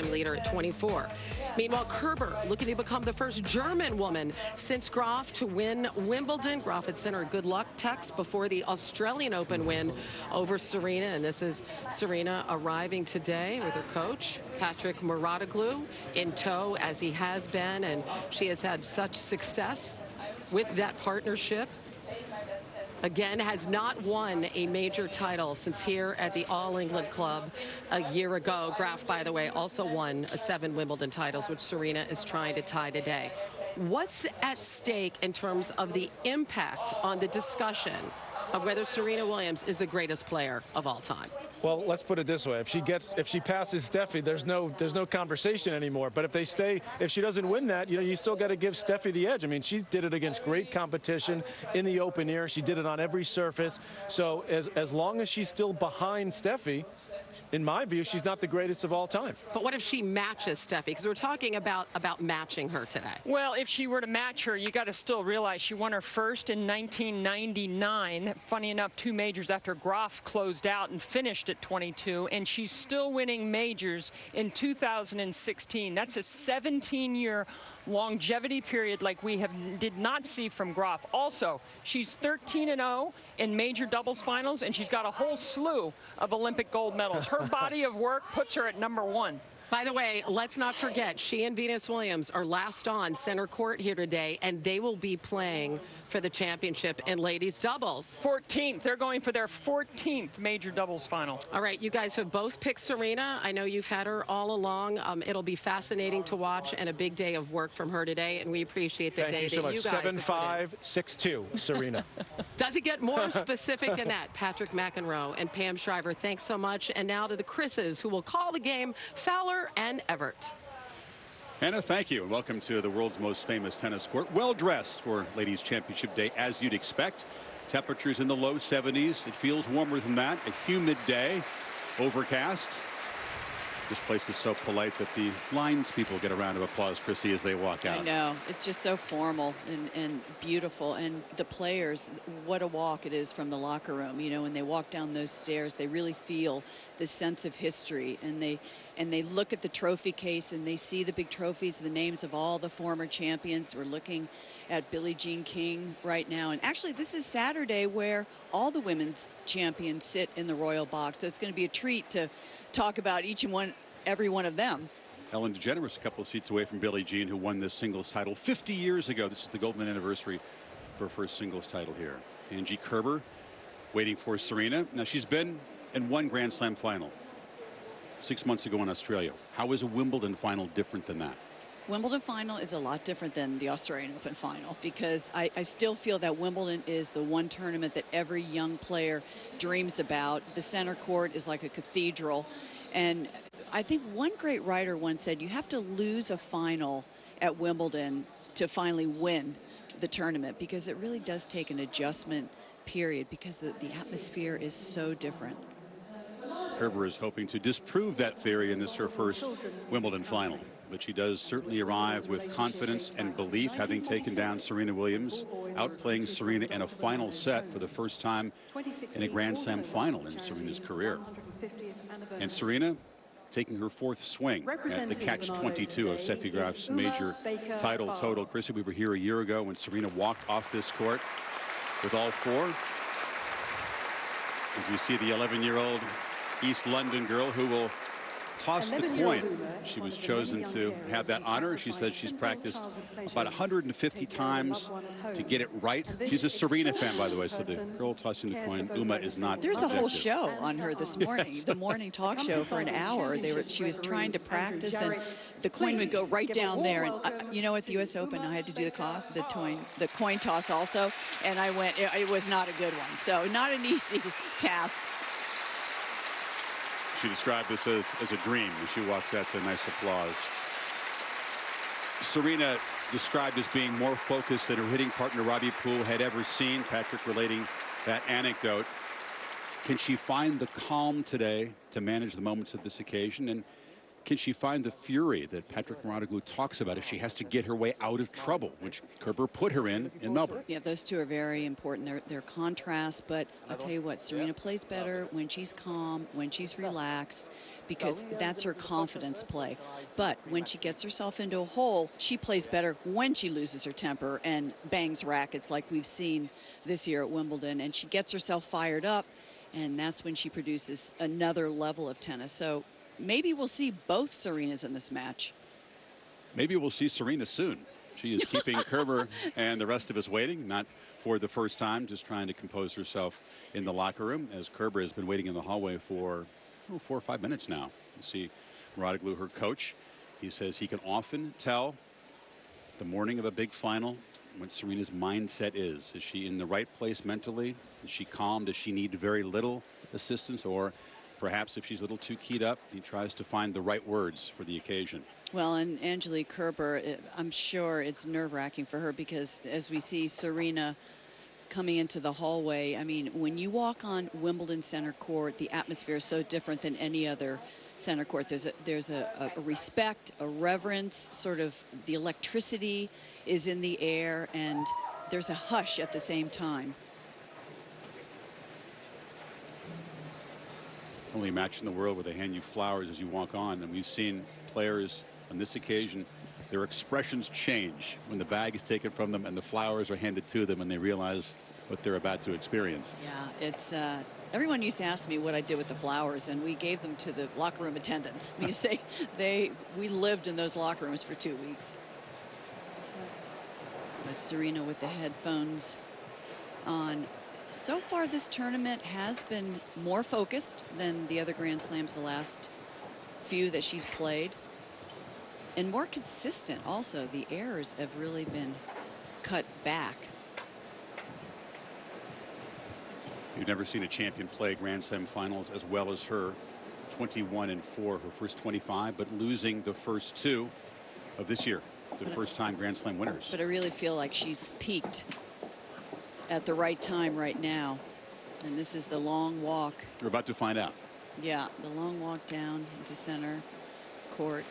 leader at 24. Meanwhile, Kerber looking to become the first German woman since Graf to win Wimbledon. Graf had sent her a good luck text before the Australian Open win over Serena. And this is Serena arriving today with her coach, Patrick Mouratoglou, in tow as he has been. And she has had such success with that partnership. Again, has not won a major title since here at the All England Club a year ago. Graf, by the way, also won 7 Wimbledon titles, which Serena is trying to tie today. What's at stake in terms of the impact on the discussion of whether Serena Williams is the greatest player of all time? Well, let's put it this way: if she passes Steffi, there's no conversation anymore. But if she doesn't win that, you still got to give Steffi the edge. I mean, she did it against great competition in the open air. She did it on every surface. So as long as she's still behind Steffi, in my view, she's not the greatest of all time. But what if she matches Steffi? Because we're talking about matching her today. Well, if she were to match her, you got to still realize she won her first in 1999. Funny enough, 2 majors after Graf closed out and finished at 22, and she's still winning majors in 2016. That's a 17-year longevity period like we did not see from Graf. Also, she's 13-0 in major doubles finals, and she's got a whole slew of Olympic gold medals. Her body of work puts her at #1. By the way, let's not forget, she and Venus Williams are last on center court here today, and they will be playing for the championship in ladies doubles. 14th. They're going for their 14th major doubles final. All right, you guys have both picked Serena. I know you've had her all along. It'll be fascinating to watch and a big day of work from her today, and we appreciate the day that you guys have put in. 7'5", 6'2", Serena. Does it get more specific than that? Patrick McEnroe and Pam Shriver, thanks so much. And now to the Chris's, who will call the game, Fowler and Everett. Anna, thank you, and welcome to the world's most famous tennis court. Well dressed for Ladies Championship Day, as you'd expect. Temperatures in the low 70s. It feels warmer than that. A humid day, overcast. This place is so polite that the lines people get a round of applause, Chrissy, as they walk out. I know. It's just so formal and beautiful. And the players, what a walk it is from the locker room. When they walk down those stairs, they really feel the sense of history. And they look at the trophy case and they see the big trophies, the names of all the former champions. We're looking at Billie Jean King right now. And actually, this is Saturday where all the women's champions sit in the royal box. So it's going to be a treat to talk about every one of them. Ellen DeGeneres a couple of seats away from Billie Jean, who won this singles title 50 years ago. This is the golden anniversary for her first singles title here. Angie Kerber waiting for Serena. Now, she's been in 1 Grand Slam final 6 months ago in Australia. How is a Wimbledon final different than that? Wimbledon final is a lot different than the Australian Open final, because I still feel that Wimbledon is the one tournament that every young player dreams about. The center court is like a cathedral. And I think one great writer once said, you have to lose a final at Wimbledon to finally win the tournament, because it really does take an adjustment period, because the atmosphere is so different. Kerber is hoping to disprove that theory in this her first Wimbledon final. But she does certainly arrive with confidence and belief, having taken down Serena Williams, outplaying Serena in a final set for the first time in a Grand Slam final in Serena's career. And Serena taking her 4th swing at the catch-22 of Steffi Graf's major title total. Chrissy, we were here a year ago when Serena walked off this court with all 4. As we see the 11-year-old East London girl who will toss the coin. She was chosen to have that honor. She says she's practiced about 150 times to get it right. She's a Serena fan, by the way, so the girl tossing the coin, Uma, is not There's objective. A whole show on her this morning, Yes. the morning talk show for an hour. She was trying to practice, and the coin would go right down there. And at the U.S. Open, I had to do the coin toss also, and I went. It was not a good one, so not an easy task. She described this as a dream as she walks out to nice applause. Serena described as being more focused than her hitting partner Robbie Poole had ever seen. Patrick relating that anecdote. Can she find the calm today to manage the moments of this occasion? And can she find the fury that Patrick Mouratoglou talks about if she has to get her way out of trouble, which Kerber put her in Melbourne? Yeah, those two are very important. They're contrasts, but I'll tell you what, Serena plays better when she's calm, when she's relaxed, because that's her confidence play. But when she gets herself into a hole, she plays better when she loses her temper and bangs rackets like we've seen this year at Wimbledon. And she gets herself fired up, and that's when she produces another level of tennis. So maybe we'll see both Serenas in this match. Maybe we'll see Serena soon. She is keeping Kerber and the rest of us waiting, not for the first time, just trying to compose herself in the locker room, as Kerber has been waiting in the hallway for 4 or 5 minutes now. You see Radoglu, her coach. He says he can often tell the morning of a big final what Serena's mindset is. Is she in the right place mentally? Is she calm? Does she need very little assistance? Or perhaps if she's a little too keyed up, he tries to find the right words for the occasion. Well, and Angelique Kerber, I'm sure it's nerve-wracking for her, because as we see Serena coming into the hallway, I mean, when you walk on Wimbledon center court, the atmosphere is so different than any other center court. There's a respect, a reverence, sort of the electricity is in the air, and there's a hush at the same time. Only match in the world where they hand you flowers as you walk on, and we've seen players on this occasion, their expressions change when the bag is taken from them and the flowers are handed to them and they realize what they're about to experience. Yeah, it's everyone used to ask me what I did with the flowers, and we gave them to the locker room attendants, because we lived in those locker rooms for 2 weeks. But Serena with the headphones on. So far this tournament has been more focused than the other Grand Slams, the last few that she's played, and more consistent also. The errors have really been cut back. You've never seen a champion play Grand Slam finals as well as her. 21-4, her first 25, but losing the first 2 of this year. The first time Grand Slam winners. But I really feel like she's peaked at the right time right now. And this is the long walk. We're about to find out. Yeah, the long walk down into center court.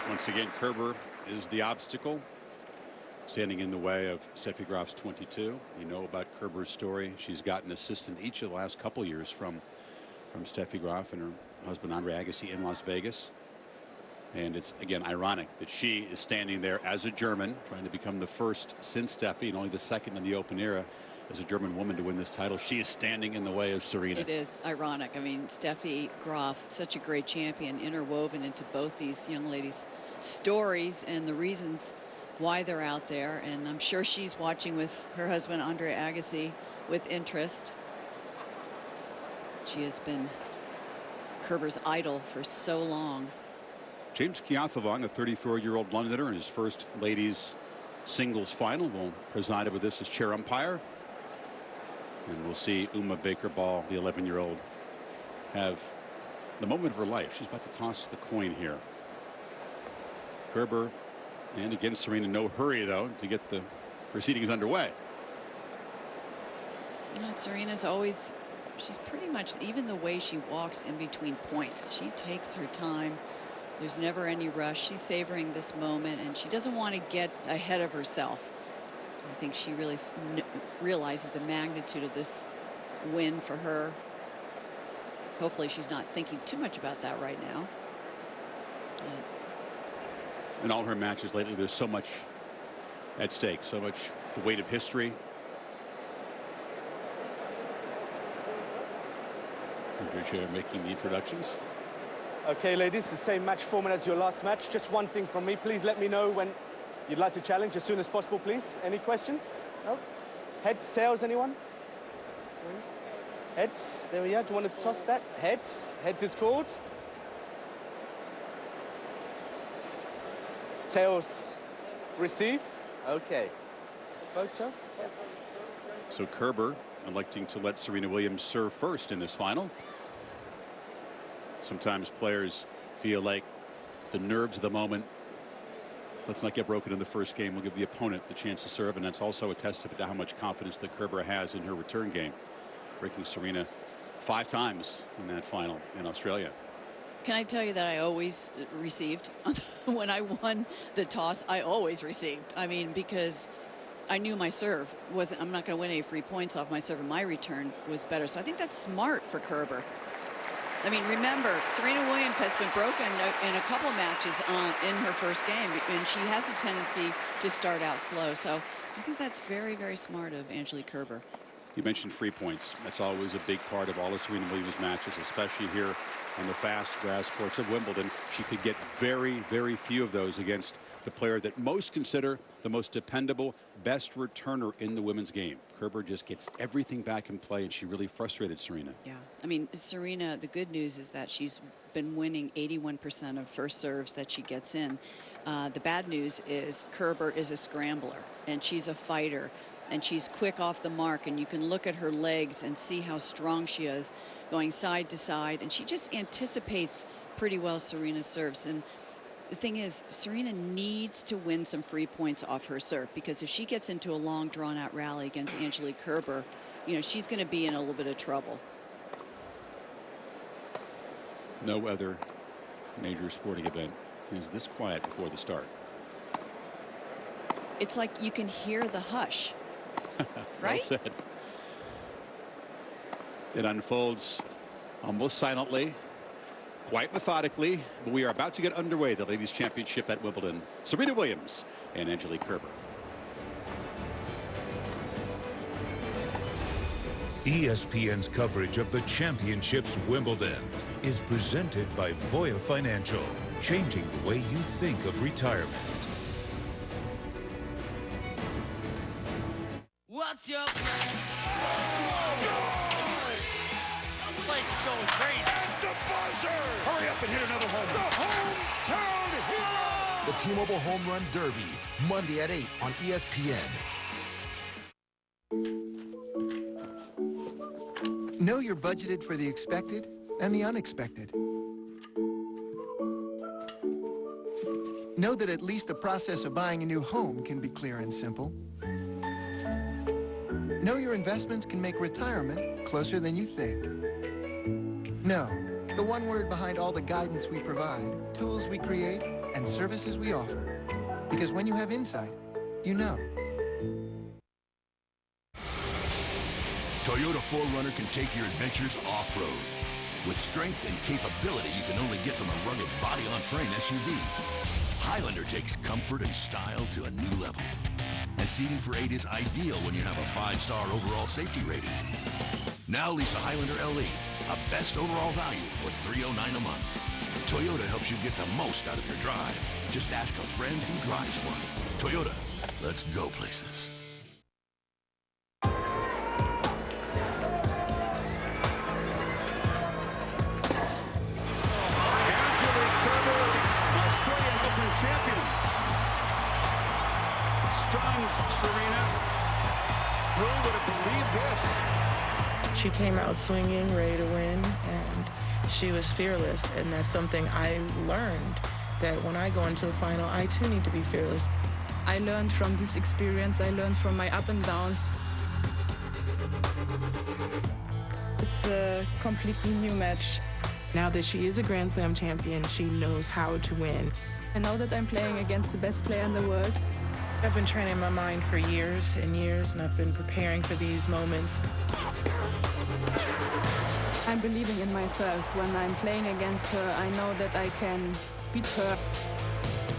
Once again, Kerber is the obstacle, standing in the way of Steffi Graf's 22. You know about Kerber's story. She's gotten assistance each of the last couple years from Steffi Graf and her husband Andre Agassi in Las Vegas. And it's, again, ironic that she is standing there as a German, trying to become the first since Steffi, and only the second in the Open era as a German woman to win this title. She is standing in the way of Serena. It is ironic. I mean, Steffi Graf, such a great champion, interwoven into both these young ladies' stories and the reasons why they're out there. And I'm sure she's watching with her husband, Andre Agassi, with interest. She has been Kerber's idol for so long. James Kjothovan, a 34-year-old Londoner, in his first ladies singles final, will preside over this as chair umpire. And we'll see Uma Baker-Ball, the 11-year-old, have the moment of her life. She's about to toss the coin here. Kerber, and again Serena, no hurry though to get the proceedings underway. Serena's always, she's pretty much, even the way she walks in between points, she takes her time. There's never any rush. She's savoring this moment, and she doesn't want to get ahead of herself. I think she really realizes the magnitude of this win for her. Hopefully she's not thinking too much about that right now. In all her matches lately, there's so much at stake, so much the weight of history. Patricia making the introductions. Okay, ladies, the same match format as your last match. Just one thing from me. Please let me know when you'd like to challenge as soon as possible, please. Any questions? No? Heads, tails, anyone? Sorry. Heads, there we are. Do you want to toss that? Heads. Heads is called. Tails, receive. Okay. Photo. So Kerber electing to let Serena Williams serve first in this final. Sometimes players feel like the nerves of the moment, let's not get broken in the first game. We'll give the opponent the chance to serve, and that's also a testament to how much confidence that Kerber has in her return game, breaking Serena 5 times in that final in Australia. Can I tell you that I always received when I won the toss? I always received. I mean, because I knew my serve wasn't, I'm not going to win any free points off my serve, and my return was better. So I think that's smart for Kerber. I mean, remember, Serena Williams has been broken in a couple matches in her first game, and she has a tendency to start out slow. So I think that's very, very smart of Angelique Kerber. You mentioned free points. That's always a big part of all of Serena Williams' matches, especially here on the fast grass courts of Wimbledon. She could get very, very few of those against the player that most consider the most dependable, best returner in the women's game. Kerber just gets everything back in play, and she really frustrated Serena. Yeah, I mean, Serena, the good news is that she's been winning 81% of first serves that she gets in. The bad news is Kerber is a scrambler, and she's a fighter, and she's quick off the mark, and you can look at her legs and see how strong she is going side to side, and she just anticipates pretty well Serena's serves. And the thing is, Serena needs to win some free points off her serve, because if she gets into a long, drawn-out rally against Angelique Kerber, you know, she's going to be in a little bit of trouble. No other major sporting event is this quiet before the start. It's like you can hear the hush. Right? Well said. It unfolds almost silently, quite methodically, but we are about to get underway. The Ladies' Championship at Wimbledon. Serena Williams and Angelique Kerber. ESPN's coverage of the Championships Wimbledon is presented by Voya Financial, changing the way you think of retirement. What's your plan? The place is going crazy. At the buzzer! Hurry up and hit another home run. The hometown hero! The T-Mobile Home Run Derby, Monday at 8 on ESPN. Know you're budgeted for the expected and the unexpected. Know that at least the process of buying a new home can be clear and simple. Know your investments can make retirement closer than you think. Know the one word behind all the guidance we provide, tools we create, and services we offer. Because when you have insight, you know. Toyota 4Runner can take your adventures off-road. With strength and capability you can only get from a rugged body-on-frame SUV. Highlander takes comfort and style to a new level. And seating for 8 is ideal when you have a 5-star overall safety rating. Now lease a Highlander LE, a best overall value for $309 a month. Toyota helps you get the most out of your drive. Just ask a friend who drives one. Toyota, let's go places. Champion stuns Serena. Who would have believed this? She came out swinging, ready to win, and she was fearless. And that's something I learned, that when I go into a final, I too need to be fearless. I learned from this experience. I learned from my up and downs. It's a completely new match. Now that she is a Grand Slam champion, she knows how to win. I know that I'm playing against the best player in the world. I've been training my mind for years and years, and I've been preparing for these moments. I'm believing in myself. When I'm playing against her, I know that I can beat her.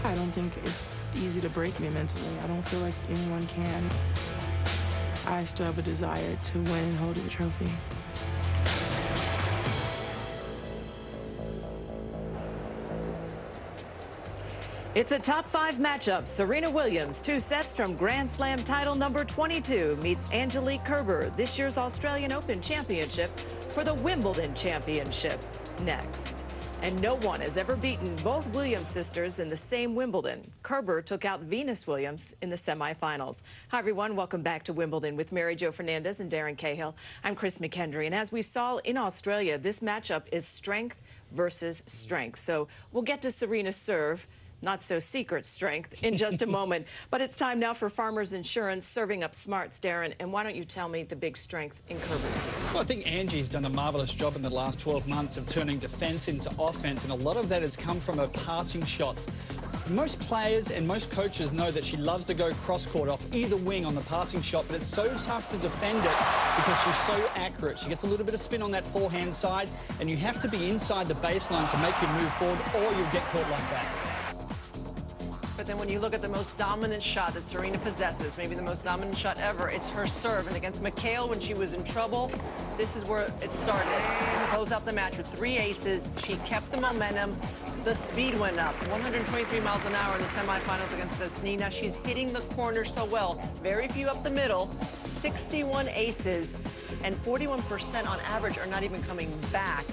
I don't think it's easy to break me mentally. I don't feel like anyone can. I still have a desire to win and hold the trophy. It's a top 5 matchup. Serena Williams, 2 sets from Grand Slam title number 22, meets Angelique Kerber, this year's Australian Open Championship, for the Wimbledon Championship. Next. And no one has ever beaten both Williams sisters in the same Wimbledon. Kerber took out Venus Williams in the semifinals. Hi, everyone. Welcome back to Wimbledon with Mary Jo Fernandez and Darren Cahill. I'm Chris McHenry. And as we saw in Australia, this matchup is strength versus strength. So we'll get to Serena's serve. Not so secret strength in just a moment. But it's time now for Farmers Insurance serving up smarts, Darren. And why don't you tell me the big strength in Kerber's game? Well, I think Angie's done a marvellous job in the last 12 months of turning defence into offence, and a lot of that has come from her passing shots. Most players and most coaches know that she loves to go cross-court off either wing on the passing shot, but it's so tough to defend it because she's so accurate. She gets a little bit of spin on that forehand side, and you have to be inside the baseline to make you move forward, or you'll get caught like that. But then when you look at the most dominant shot that Serena possesses, maybe the most dominant shot ever, it's her serve. And against McHale, when she was in trouble, this is where it started. To close out the match with 3 aces. She kept the momentum. The speed went up. 123 miles an hour in the semifinals against Vesnina. She's hitting the corner so well. Very few up the middle. 61 aces. And 41% on average are not even coming back.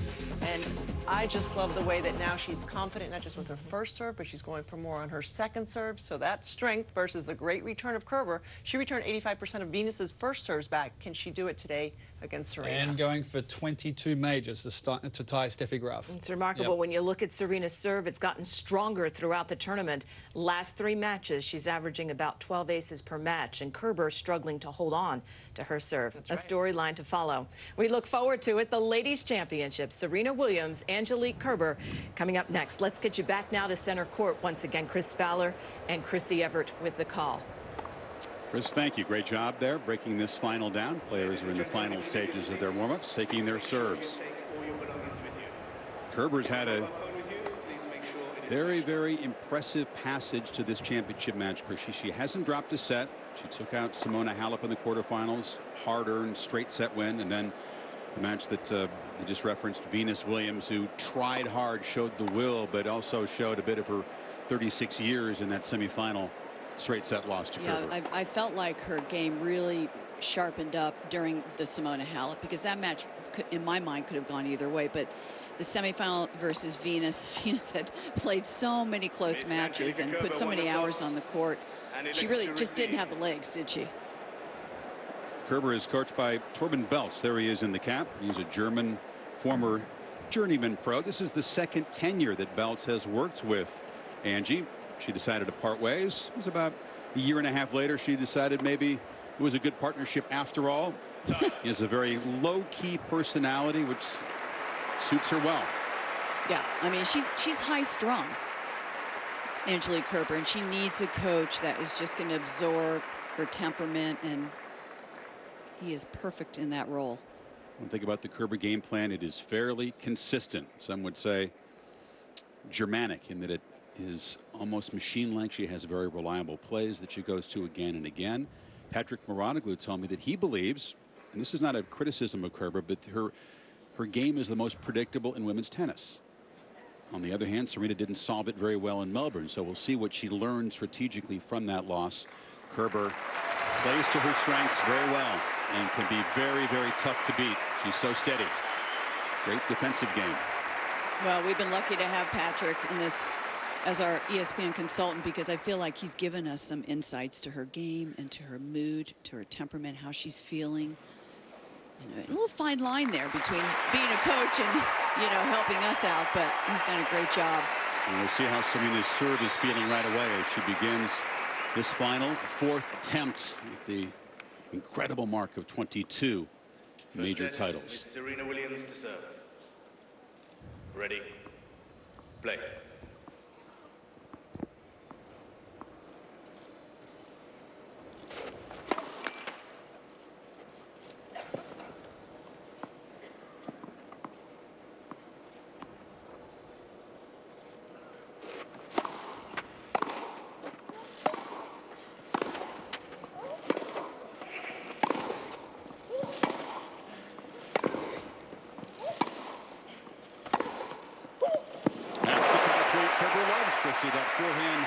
And I just love the way that now she's confident, not just with her first serve, but she's going for more on her second serve. So that strength versus the great return of Kerber. She returned 85% of Venus's first serves back. Can she do it today against Serena? And going for 22 majors to tie Steffi Graf. It's remarkable. When you look at Serena's serve, it's gotten stronger throughout the tournament. Last 3 matches, she's averaging about 12 aces per match, and Kerber struggling to hold on to her serve. A storyline to follow. We look forward to it. The Ladies' Championship. Serena Williams, Angelique Kerber coming up next. Let's get you back now to center court. Once again, Chris Fowler and Chrissy Everett with the call. Chris, thank you. Great job there breaking this final down. Players are in the final stages of their warm-ups, taking their serves. Kerber's had a very, very impressive passage to this championship match, Chris. She hasn't dropped a set. She took out Simona Halep in the quarterfinals. Hard-earned straight set win. And then the match that you just referenced, Venus Williams, who tried hard, showed the will, but also showed a bit of her 36 years in that semifinal straight set loss to Kerber. Yeah, I felt like her game really sharpened up during the Simona Halep, because that match, in my mind, could have gone either way. But the semifinal versus Venus, Venus had played so many close matches and put so many hours on the court. She really just didn't have the legs, did she? Kerber is coached by Torben Beltz. There he is in the cap. He's a German former journeyman pro. This is the second tenure that Beltz has worked with Angie. She decided to part ways. It was about a year and a half later she decided maybe it was a good partnership after all. He has a very low-key personality which suits her well. Yeah, I mean, she's high-strung, Angelique Kerber, and she needs a coach that is just going to absorb her temperament, and he is perfect in that role. One thing about the Kerber game plan, it is fairly consistent. Some would say Germanic, in that it is almost machine-like. She has very reliable plays that she goes to again and again. Patrick Mouratoglou told me that he believes, and this is not a criticism of Kerber, but her game is the most predictable in women's tennis. On the other hand, Serena didn't solve it very well in Melbourne, so we'll see what she learned strategically from that loss. Kerber plays to her strengths very well and can be very, very tough to beat. She's so steady. Great defensive game. Well, we've been lucky to have Patrick in this as our ESPN consultant, because I feel like he's given us some insights to her game and to her mood, to her temperament, how she's feeling. You know, a little fine line there between being a coach and, you know, helping us out, but he's done a great job. And we'll see how Serena's serve is feeling right away as she begins this final 4th attempt at the incredible mark of 22 major titles. Serena Williams to serve. Ready, play. accuracy. That forehand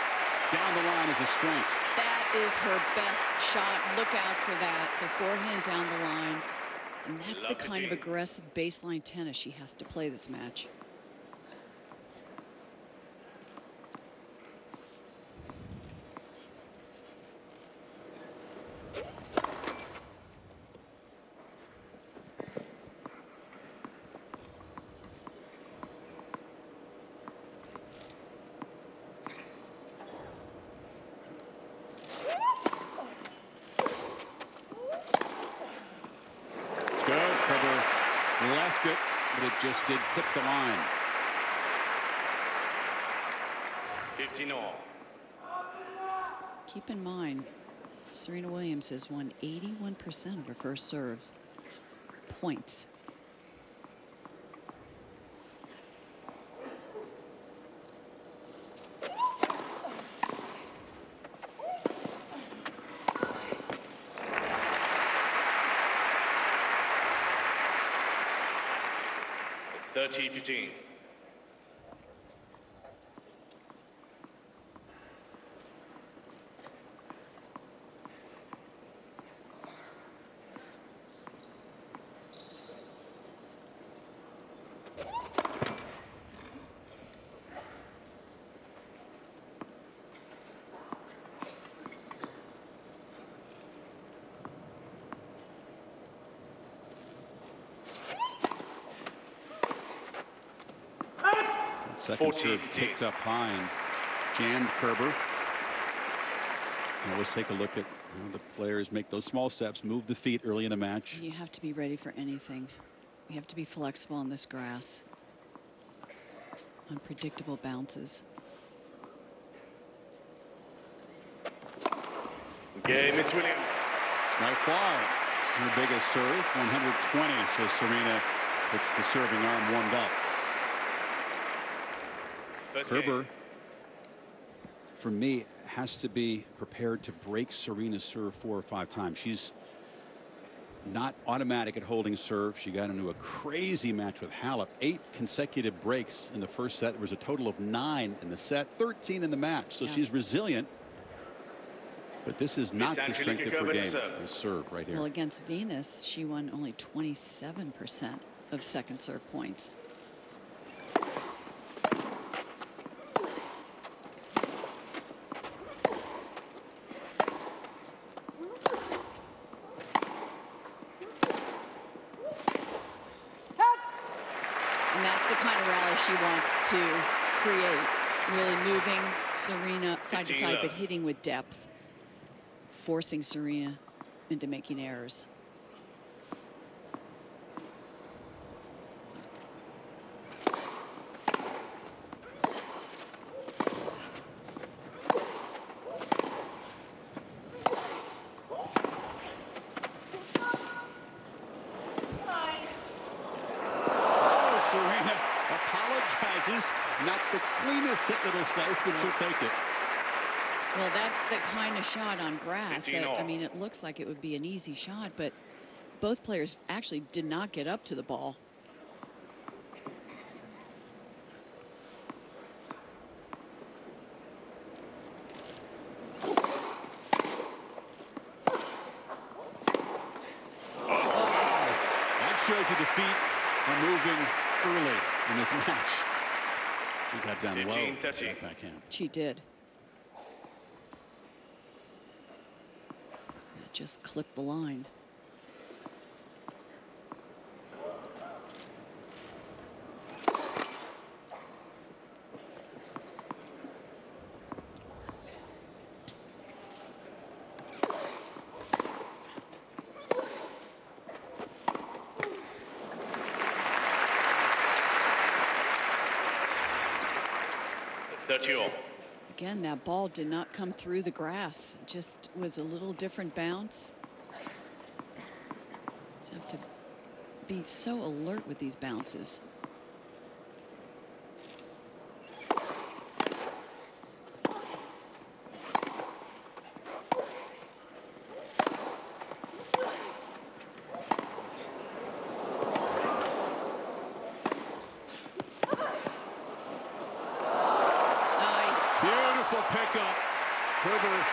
down the line is a strength. That is her best shot. Look out for that. The forehand down the line. And that's the kind of aggressive baseline tennis she has to play this match. Left it, but it just did clip the line. 15 all. Keep in mind, Serena Williams has won 81% of her first serve points. Thirty 15. Second serve kicked up high and jammed Kerber. And let's take a look at how the players make those small steps, move the feet early in a match. You have to be ready for anything. You have to be flexible on this grass. Unpredictable bounces. Okay, Miss Williams. By far her biggest serve, 120. So Serena gets the serving arm warmed up. Kerber, for me, has to be prepared to break Serena's serve 4 or 5 times. She's not automatic at holding serve. She got into a crazy match with Halep. 8 consecutive breaks in the first set. There was a total of 9 in the set, 13 in the match. So she's resilient. But this is not the strength of her game. This serve right here. Well, against Venus, she won only 27% of second serve points. And that's the kind of rally she wants to create. Really moving Serena side to side, but hitting with depth. Forcing Serena into making errors. Serena apologizes. Not the cleanest hit little slice, but she'll take it. Well, that's the kind of shot on grass that, I mean, it looks like it would be an easy shot, but both players actually did not get up to the ball. That shows you the feet are moving early in this match. She got down low. Backhand. She did. That just clipped the line. Again, that ball did not come through the grass. It just was a little different bounce. Just have to be so alert with these bounces. Nice. Beautiful pickup. Kerber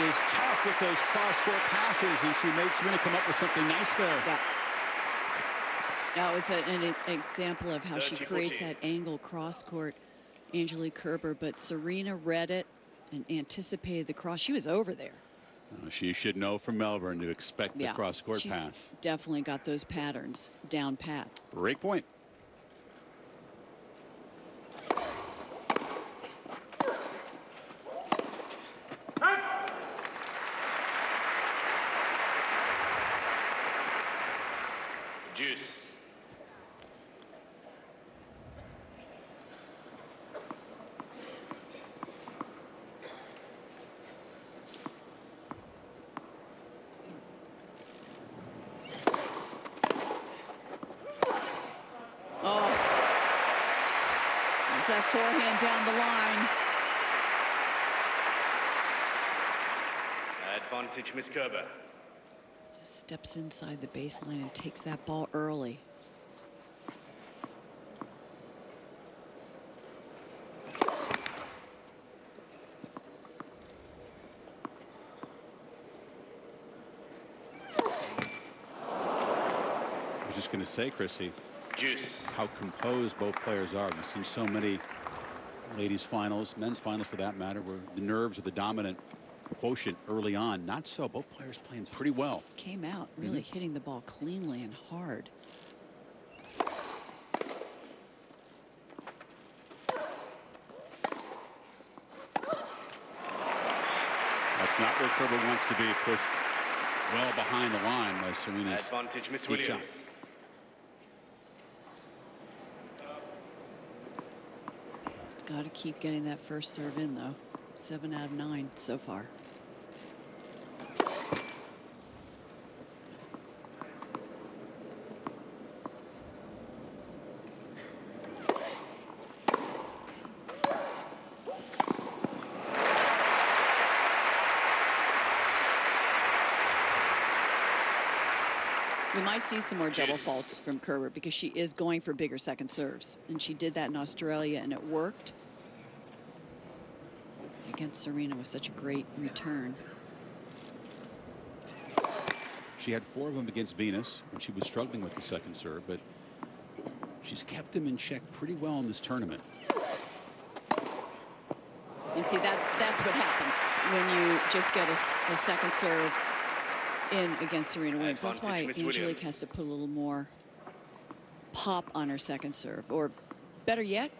is tough with those cross-court passes, and she made Serena come up with something nice there. Yeah. That was an example of how she creates that angle cross-court, Angelique Kerber. But Serena read it and anticipated the cross. She was over there. She should know from Melbourne to expect the cross-court pass. Definitely got those patterns down pat. Break point. Juice. Oh, there's that forehand down the line. Advantage, Miss Kerber. Just steps inside the baseline and takes that ball early. I was just going to say, Chrissy, Juice. how composed both players are. We've seen so many ladies finals, men's finals for that matter, where the nerves are the dominant quotient early on. Not so. Both players playing pretty well. Came out really hitting the ball cleanly and hard. That's not where Kerber wants to be, pushed well behind the line by Serena's Advantage, Miss deep shot. Williams. Got to keep getting that first serve in, though. 7 out of 9 so far. We might see some more double faults from Kerber because she is going for bigger second serves. And she did that in Australia, and it worked. Against Serena with such a great return. She had 4 of them against Venus when she was struggling with the second serve, but she's kept him in check pretty well in this tournament. And see, that's what happens when you just get a second serve in against Serena Williams. That's why Angelique has to put a little more pop on her second serve, or better yet,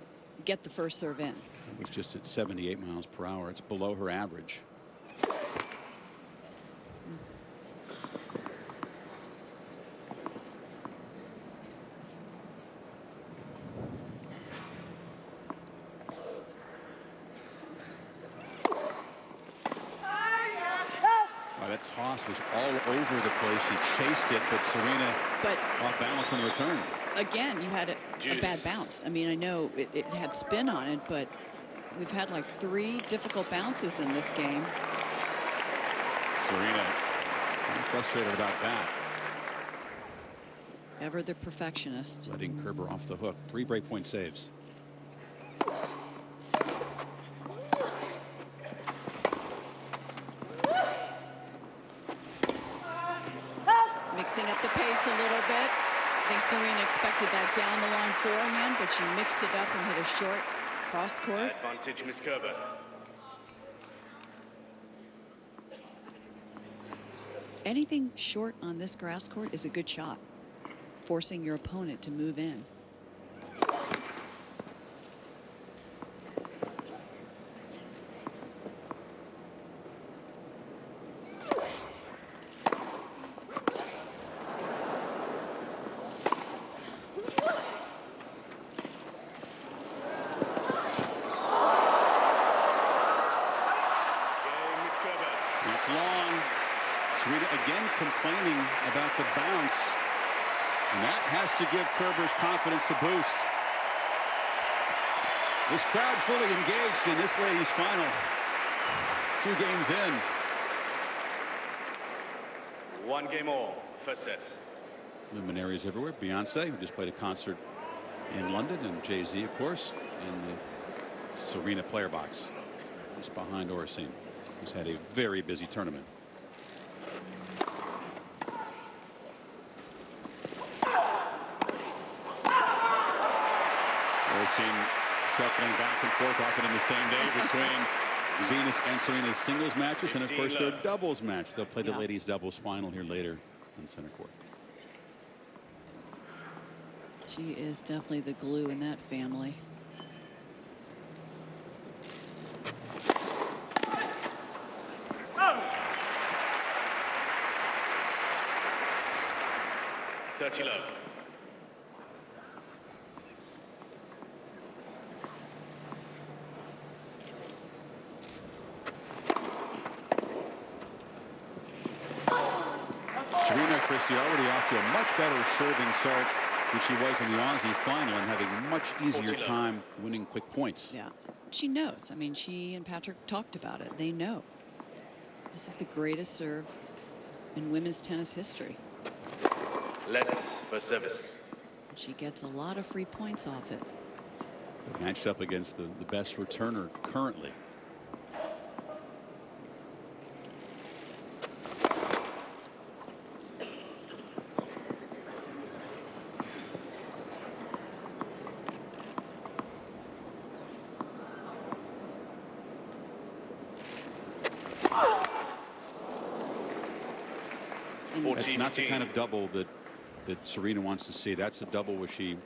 get the first serve in. It was just at 78 miles per hour. It's below her average. That toss was all over the place. She chased it, but Serena off balance on the return. Again, you had a bad bounce. I mean, I know it had spin on it, but we've had like 3 difficult bounces in this game. Serena, I'm frustrated about that. Ever the perfectionist. Letting Kerber off the hook. 3 breakpoint saves. Mixing up the pace a little bit. I think Serena expected that down the line forehand, but she mixed it up and hit a short cross court. Advantage, Miss Kerber. Anything short on this grass court is a good shot, forcing your opponent to move in. That's long. Serena again complaining about the bounce. And that has to give Kerber's confidence a boost. This crowd fully engaged in this ladies' final. 2 games in. 1 game all. First set. Luminaries everywhere. Beyonce, who just played a concert in London, and Jay-Z, of course, in the Serena player box, just behind Oracene, who's had a very busy tournament. Oracene shuffling back and forth, often in the same day between Venus and Serena's singles matches, and of course their doubles match. They'll play the ladies doubles final here later in center court. She is definitely the glue in that family. Love. Serena, Christie, already off to a much better serving start than she was in the Aussie final, and having a much easier time winning quick points. Yeah, she knows. I mean, she and Patrick talked about it. They know. This is the greatest serve in women's tennis history. Let's for service. She gets a lot of free points off it. But matched up against the best returner currently. That's not the kind of double that Serena wants to see. That's a double where she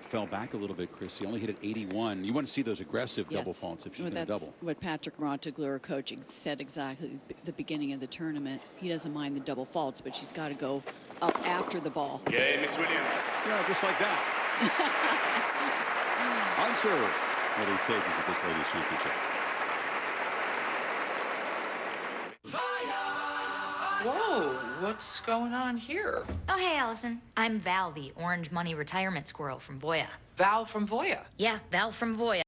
fell back a little bit, Chris. He only hit at 81. You want to see those aggressive double faults if she's going to double. That's what Patrick Montagler, her coach, said exactly at the beginning of the tournament. He doesn't mind the double faults, but she's got to go up after the ball. Okay, Miss Williams. Yeah, just like that. On serve. Early stages of this ladies' championship. Whoa, what's going on here? Oh, hey, Allison. I'm Val, the orange money retirement squirrel from Voya. Val from Voya? Yeah, Val from Voya.